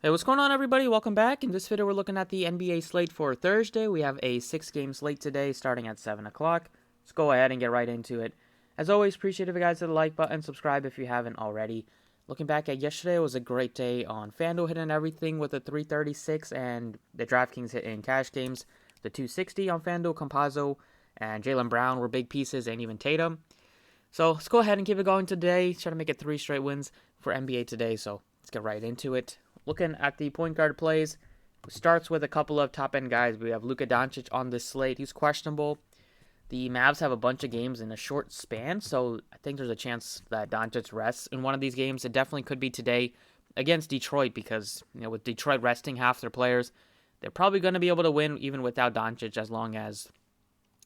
Hey, what's going on, everybody? Welcome back. In this video, we're looking at the NBA slate for Thursday. We have a 6-game slate today starting at 7 o'clock. Let's go ahead and get right into it. As always, appreciate if you guys hit the like button, subscribe if you haven't already. Looking back at yesterday, it was a great day on FanDuel hitting everything with a 336 and the DraftKings hitting cash games. The 260 on FanDuel, Compazzo, and Jaylen Brown were big pieces, and even Tatum. So let's go ahead and keep it going today. Try to make it 3 straight wins for NBA today, so let's get right into it. Looking at the point guard plays, it starts with a couple of top-end guys. We have Luka Doncic on this slate. He's questionable. The Mavs have a bunch of games in a short span, so I think there's a chance that Doncic rests in one of these games. It definitely could be today against Detroit because, with Detroit resting half their players, they're probably going to be able to win even without Doncic as long as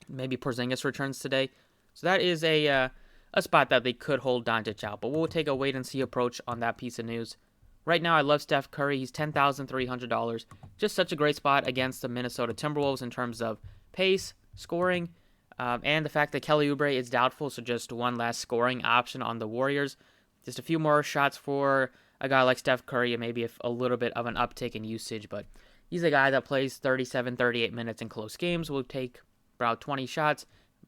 maybe Porzingis returns today. So that is a spot that they could hold Doncic out, but we'll take a wait-and-see approach on that piece of news. Right now, I love Steph Curry. He's $10,300. Just such a great spot against the Minnesota Timberwolves in terms of pace, scoring, and the fact that Kelly Oubre is doubtful, so just one last scoring option on the Warriors. Just a few more shots for a guy like Steph Curry and maybe a little bit of an uptick in usage, but he's a guy that plays 37, 38 minutes in close games, will take about 20 shots,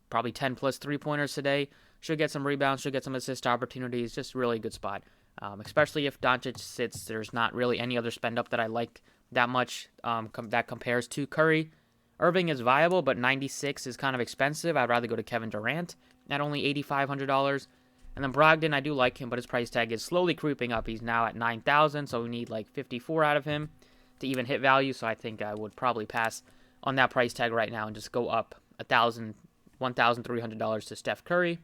probably 10-plus three-pointers today. Should get some rebounds, should get some assist opportunities. Just really good spot. Especially if Doncic sits, there's not really any other spend up that I like that much that compares to Curry. Irving is viable, but 96 is kind of expensive. I'd rather go to Kevin Durant at only $8,500. And then Brogdon, I do like him, but his price tag is slowly creeping up. He's now at 9,000, so we need like 54 out of him to even hit value. So I think I would probably pass on that price tag right now and just go up $1,300 to Steph Curry.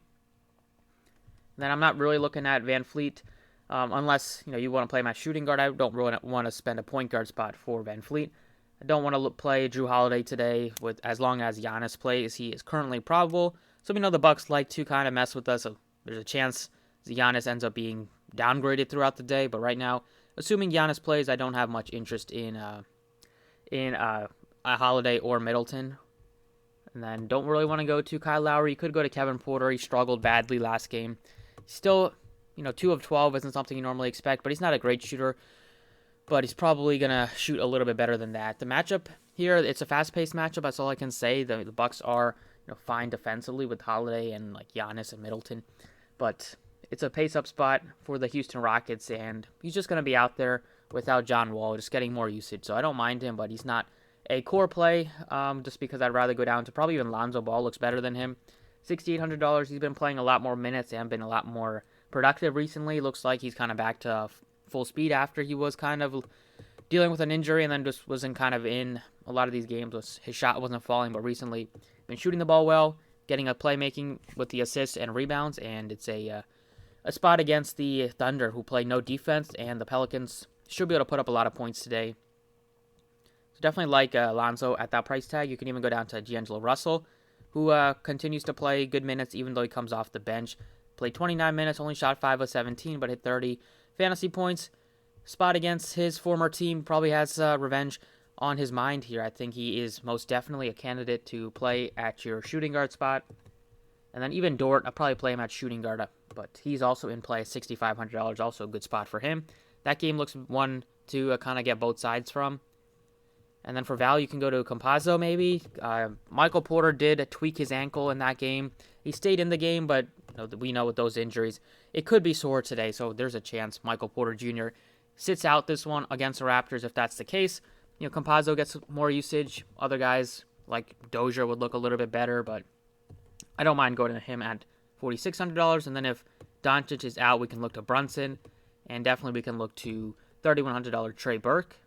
And then I'm not really looking at Van Fleet. Unless you want to play my shooting guard, I don't really want to spend a point guard spot for Van Fleet. I don't want to play Drew Holiday today with as long as Giannis plays. He is currently probable, so we know the Bucks like to kind of mess with us. So there's a chance Giannis ends up being downgraded throughout the day. But right now, assuming Giannis plays, I don't have much interest in a Holiday or Middleton. And then don't really want to go to Kyle Lowry. You could go to Kevin Porter. He struggled badly last game. Still, 2 of 12 isn't something you normally expect, but he's not a great shooter. But he's probably going to shoot a little bit better than that. The matchup here, it's a fast-paced matchup. That's all I can say. The Bucks are fine defensively with Holiday and like Giannis and Middleton. But it's a pace-up spot for the Houston Rockets, and he's just going to be out there without John Wall, just getting more usage. So I don't mind him, but he's not a core play just because I'd rather go down to probably even Lonzo Ball looks better than him. $6,800. He's been playing a lot more minutes and been a lot more productive recently. Looks like he's kind of back to full speed after he was kind of dealing with an injury and then just wasn't kind of in a lot of these games. His shot wasn't falling, but recently been shooting the ball well, getting a playmaking with the assists and rebounds, and it's a spot against the Thunder who play no defense, and the Pelicans should be able to put up a lot of points today. So definitely like Lonzo at that price tag. You can even go down to D'Angelo Russell, who continues to play good minutes even though he comes off the bench. Played 29 minutes, only shot 5 of 17, but hit 30 fantasy points. Spot against his former team, probably has revenge on his mind here. I think he is most definitely a candidate to play at your shooting guard spot. And then even Dort, I'll probably play him at shooting guard, but he's also in play at $6,500, also a good spot for him. That game looks one to kind of get both sides from. And then for value, you can go to Compazzo maybe. Michael Porter did tweak his ankle in that game. He stayed in the game, but we know with those injuries, it could be sore today. So there's a chance Michael Porter Jr. sits out this one against the Raptors if that's the case. Compazzo gets more usage. Other guys like Dozier would look a little bit better, but I don't mind going to him at $4,600. And then if Doncic is out, we can look to Brunson. And definitely we can look to $3,100 Trey Burke.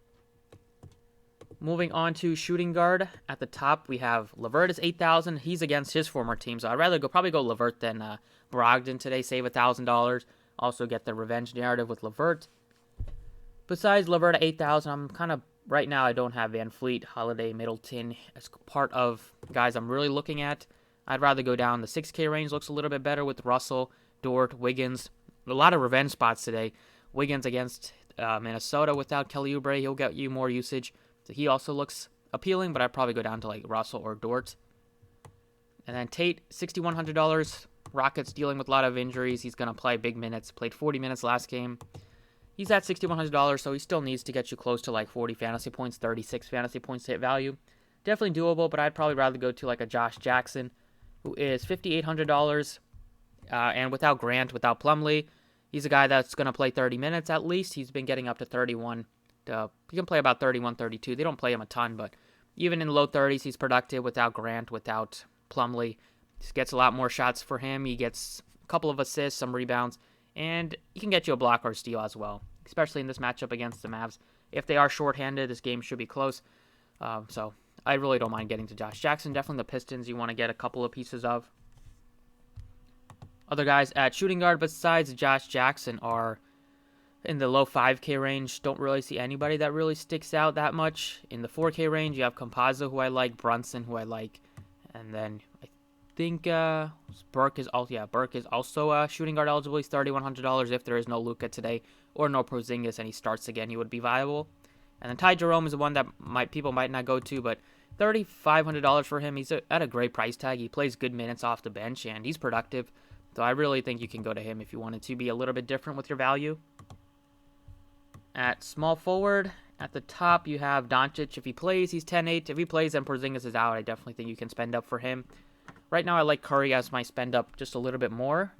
Moving on to shooting guard. At the top, we have LeVert is $8,000. He's against his former team, so I'd rather probably go LeVert than Brogdon today. Save $1,000. Also get the revenge narrative with LeVert. Besides LeVert at $8,000, I'm kind of right now. I don't have Van Fleet, Holiday, Middleton as part of guys I'm really looking at. I'd rather go down the 6K range. Looks a little bit better with Russell, Dort, Wiggins. A lot of revenge spots today. Wiggins against Minnesota without Kelly Oubre. He'll get you more usage. So he also looks appealing, but I'd probably go down to like Russell or Dort. And then Tate, $6,100. Rockets dealing with a lot of injuries. He's going to play big minutes. Played 40 minutes last game. He's at $6,100, so he still needs to get you close to like 40 fantasy points, 36 fantasy points to hit value. Definitely doable, but I'd probably rather go to like a Josh Jackson, who is $5,800. And without Grant, without Plumlee, he's a guy that's going to play 30 minutes at least. He's been getting up to 31. He can play about 31, 32. They don't play him a ton, but even in the low 30s, he's productive without Grant, without Plumlee. He gets a lot more shots for him. He gets a couple of assists, some rebounds, and he can get you a block or a steal as well, especially in this matchup against the Mavs. If they are shorthanded, this game should be close. So I really don't mind getting to Josh Jackson. Definitely the Pistons you want to get a couple of pieces of. Other guys at shooting guard besides Josh Jackson are in the low 5K range. Don't really see anybody that really sticks out that much. In the 4K range, you have Campazzo, who I like, Brunson, who I like, and then I think Burke is also shooting guard eligible. He's $3,100 if there is no Luka today or no Porzingis and he starts again, he would be viable. And then Ty Jerome is the one that people might not go to, but $3,500 for him. He's at a great price tag. He plays good minutes off the bench and he's productive. So I really think you can go to him if you wanted to be a little bit different with your value. At small forward, at the top, you have Doncic. If he plays, he's 10-8. If he plays and Porzingis is out, I definitely think you can spend up for him. Right now, I like Curry as my spend up just a little bit more.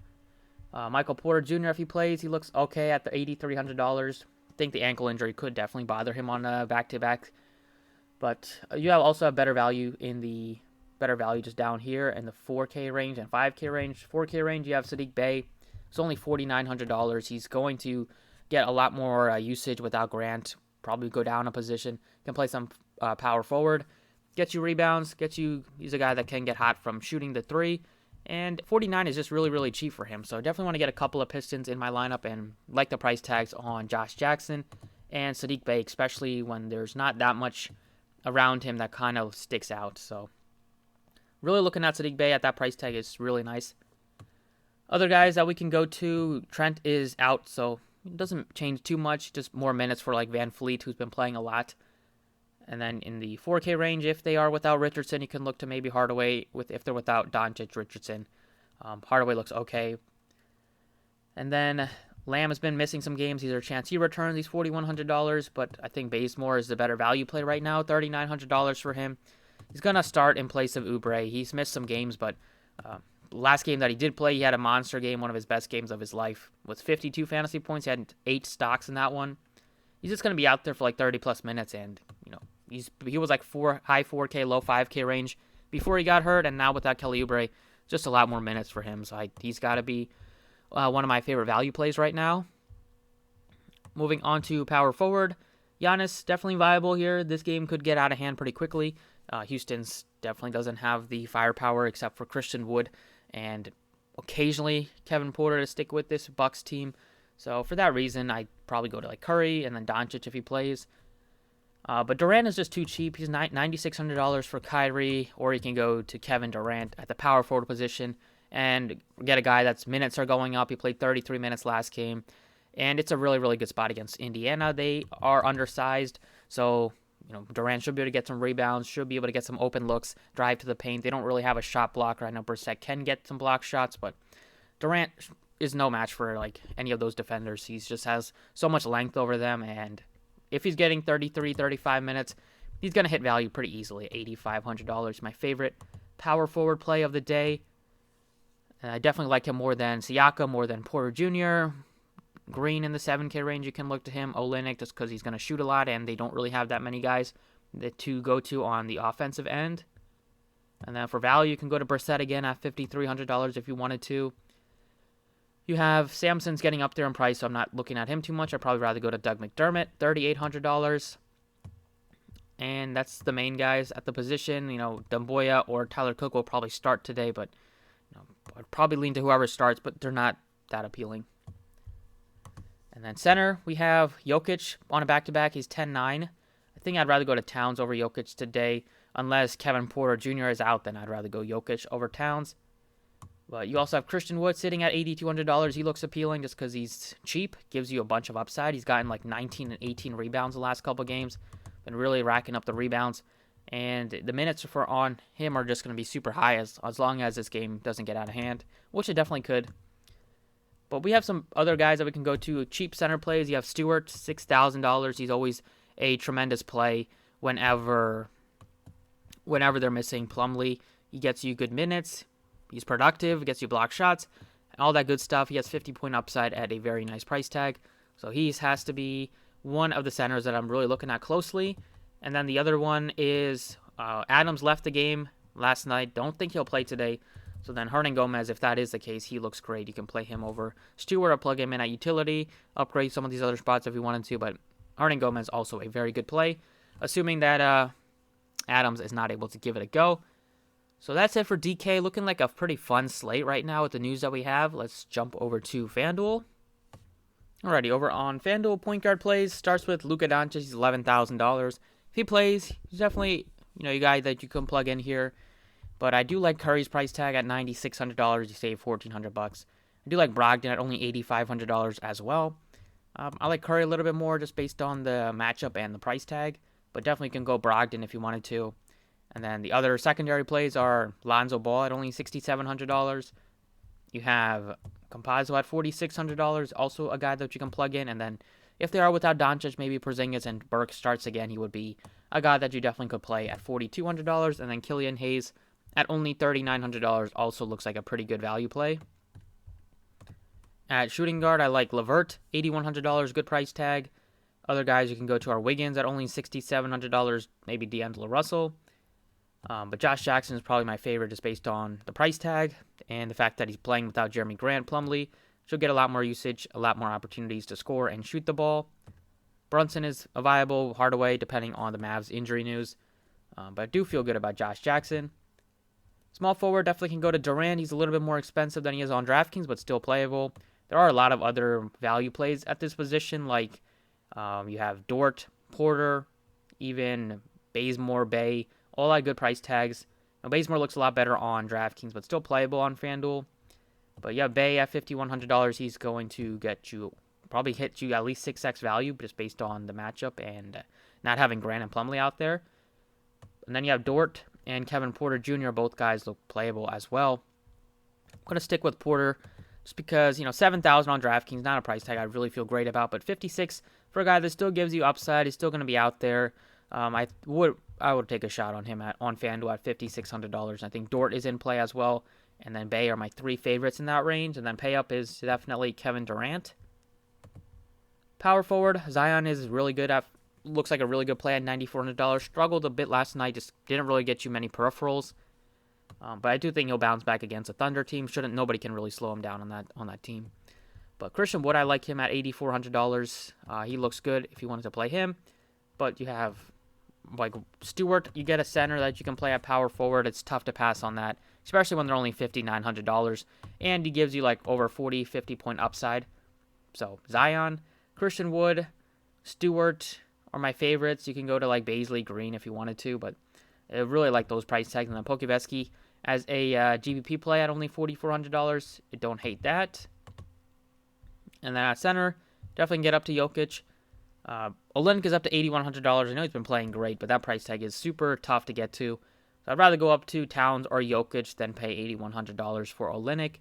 Michael Porter Jr., if he plays, he looks okay at the $8,300. I think the ankle injury could definitely bother him on a back-to-back. But you also have better value just down here in the 4K range and 5K range. 4K range, you have Saddiq Bey. It's only $4,900. He's going to get a lot more usage without Grant. Probably go down a position. Can play some power forward. Get you rebounds. He's a guy that can get hot from shooting the three. And 49 is just really, really cheap for him. So I definitely want to get a couple of Pistons in my lineup and like the price tags on Josh Jackson and Saddiq Bey, especially when there's not that much around him that kind of sticks out. So really looking at Saddiq Bey at that price tag is really nice. Other guys that we can go to, Trent is out, so it doesn't change too much. Just more minutes for like Van Fleet, who's been playing a lot. And then in the 4K range, if they are without Richardson, you can look to maybe Hardaway if they're without Doncic, Richardson. Hardaway looks okay. And then Lamb has been missing some games. These are a chance he returns. He's $4,100, but I think Bazemore is the better value play right now. $3,900 for him. He's going to start in place of Oubre. He's missed some games, but last game that he did play, he had a monster game, one of his best games of his life. With 52 fantasy points, he had 8 stocks in that one. He's just going to be out there for like 30-plus minutes, and he was like high 4K, low 5K range before he got hurt, and now without Kelly Oubre, just a lot more minutes for him. So he's got to be one of my favorite value plays right now. Moving on to power forward, Giannis definitely viable here. This game could get out of hand pretty quickly. Houston's definitely doesn't have the firepower except for Christian Wood and occasionally Kevin Porter to stick with this Bucks team. So for that reason, I'd probably go to like Curry and then Doncic if he plays. But Durant is just too cheap. He's $9,600 for Kyrie, or you can go to Kevin Durant at the power forward position and get a guy that's minutes are going up. He played 33 minutes last game, and it's a really, really good spot against Indiana. They are undersized, so Durant should be able to get some rebounds, should be able to get some open looks, drive to the paint. They don't really have a shot blocker. I know Brissett can get some block shots, but Durant is no match for like any of those defenders. He just has so much length over them, and if he's getting 33, 35 minutes, he's going to hit value pretty easily. $8,500, my favorite power forward play of the day. And I definitely like him more than Siakam, more than Porter Jr., Green in the 7K range, you can look to him. Olynyk, just because he's going to shoot a lot, and they don't really have that many guys to go to on the offensive end. And then for value, you can go to Brissett again at $5,300 if you wanted to. You have Samson's getting up there in price, so I'm not looking at him too much. I'd probably rather go to Doug McDermott, $3,800. And that's the main guys at the position. Dumboya or Tyler Cook will probably start today, but I'd probably lean to whoever starts, but they're not that appealing. And then center, we have Jokic on a back-to-back. He's 10-9. I think I'd rather go to Towns over Jokic today. Unless Kevin Porter Jr. is out, then I'd rather go Jokic over Towns. But you also have Christian Wood sitting at $8,200. He looks appealing just because he's cheap. Gives you a bunch of upside. He's gotten like 19 and 18 rebounds the last couple games. Been really racking up the rebounds. And the minutes for on him are just going to be super high as long as this game doesn't get out of hand, which it definitely could. But we have some other guys that we can go to. Cheap center plays. You have Stewart, $6,000. He's always a tremendous play whenever they're missing Plumlee. He gets you good minutes. He's productive. Gets you block shots. All that good stuff. He has 50-point upside at a very nice price tag. So he has to be one of the centers that I'm really looking at closely. And then the other one is Adams left the game last night. Don't think he'll play today. So then Hernangomez, if that is the case, he looks great. You can play him over Stewart or plug him in at utility, upgrade some of these other spots if you wanted to. But Hernangomez also a very good play, assuming that Adams is not able to give it a go. So that's it for DK. Looking like a pretty fun slate right now with the news that we have. Let's jump over to FanDuel. Alrighty, over on FanDuel, point guard plays. Starts with Luka Doncic. He's $11,000. If he plays, he's definitely a guy that you can plug in here. But I do like Curry's price tag at $9,600. You save $1,400. I do like Brogdon at only $8,500 as well. I like Curry a little bit more just based on the matchup and the price tag. But definitely can go Brogdon if you wanted to. And then the other secondary plays are Lonzo Ball at only $6,700. You have Campazzo at $4,600, also a guy that you can plug in. And then if they are without Doncic, maybe Porzingis and Burke starts again, he would be a guy that you definitely could play at $4,200. And then Killian Hayes at only $3,900 also looks like a pretty good value play. At shooting guard, I like LeVert, $8,100, good price tag. Other guys you can go to are Wiggins at only $6,700, maybe D'Angelo Russell. But Josh Jackson is probably my favorite just based on the price tag and the fact that he's playing without Jeremy Grant. Plumlee should get a lot more usage, a lot more opportunities to score and shoot the ball. Brunson is a viable Hardaway depending on the Mavs injury news. But I do feel good about Josh Jackson. Small forward definitely can go to Durant. He's a little bit more expensive than he is on DraftKings, but still playable. There are a lot of other value plays at this position, like you have Dort, Porter, even Bazemore, Bay. All that good price tags. Now, Bazemore looks a lot better on DraftKings, but still playable on FanDuel. But yeah, Bay at $5,100, he's going to probably hit you at least 6x value just based on the matchup and not having Grant and Plumlee out there. And then you have Dort and Kevin Porter Jr. Both guys look playable as well. I'm going to stick with Porter just because, $7,000 on DraftKings, not a price tag I really feel great about, but $56 for a guy that still gives you upside. He's still going to be out there. I would take a shot on him on FanDuel at $5,600. I think Dort is in play as well. And then Bay are my three favorites in that range. And then pay up is definitely Kevin Durant. Power forward, Zion is really good looks like a really good play at $9,400. Struggled a bit last night, just didn't really get you many peripherals. But I do think he'll bounce back against a Thunder team. Nobody can really slow him down on that team. But Christian Wood, I like him at $8,400. He looks good if you wanted to play him. But you have like Stewart, you get a center that you can play at power forward. It's tough to pass on that, especially when they're only $5,900. And he gives you like over 40, 50-point upside. So Zion, Christian Wood, Stewart are my favorites. You can go to like Baisley, Green if you wanted to, but I really like those price tags. And then Pokuševski as a GBP play at only $4,400. I don't hate that. And then at center, definitely can get up to Jokic. Olynyk is up to $8,100. I know he's been playing great, but that price tag is super tough to get to. So I'd rather go up to Towns or Jokic than pay $8,100 for Olynyk.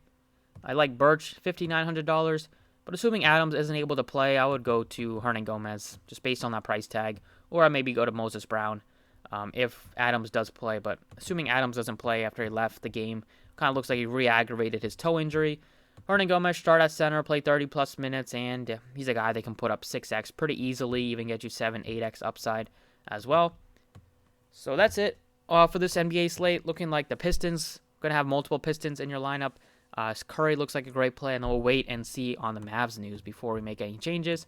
I like Birch, $5,900. But assuming Adams isn't able to play, I would go to Hernangomez, just based on that price tag. Or I maybe go to Moses Brown if Adams does play. But assuming Adams doesn't play after he left the game, kind of looks like he re-aggravated his toe injury. Hernangomez start at center, play 30-plus minutes, and he's a guy that can put up 6x pretty easily, even get you 7, 8x upside as well. So that's it for this NBA slate. Looking like the Pistons, going to have multiple Pistons in your lineup. Curry looks like a great play, and we'll wait and see on the Mavs news before we make any changes.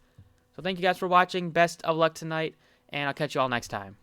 So thank you guys for watching. Best of luck tonight, and I'll catch you all next time.